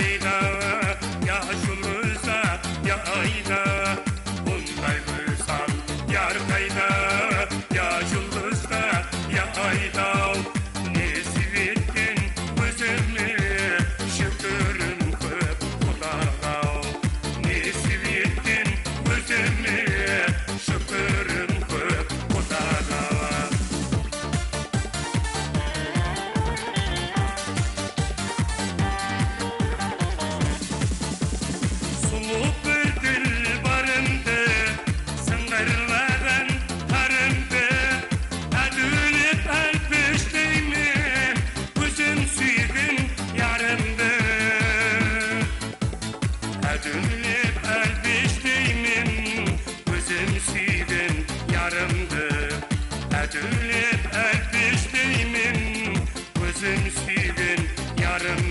ayda, yaşımızda ya ayda. Bunday kızan yar kayda, yaşımızda ya ayda. Nesip ettin özümü, şükürüm köp Kulağa. Nesip ettin özümü, şükürüm köp Kulağa. Sulup bülbül barındı, sыңғырлаған тарымды. Әділеп әлпештеймін, өзім сүйген ярымды. Әділеп әлпештеймін, өзім сүйген ярымды. Әділеп әлпештеймін, өзім сүйген ярымды.